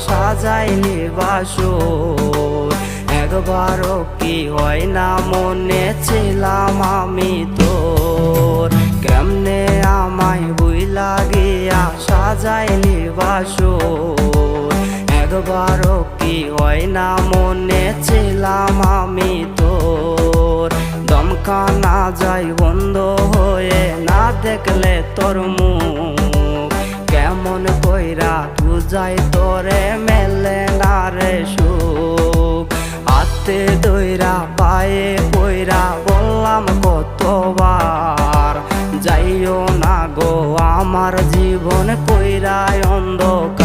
সাজাইলি বাসর। একবারও কি হয় না মনে ছিলাম আমি তোর, কেমনে আমায় ভুইলা গিয়া সাজাইলি বাসর। একবারও কি হয় না মনে ছিলাম আমি তোর, দমকা না যায় বন্ধ হয়ে না দেখলে তোর মুখ। কেমন কইরা বুঝাই তোরে মেলে না রে সুখ। হাতে দইরা পায়ে কইরা বললাম কতবার, যাইও না গো আমার জীবন কইরা অন্ধকার।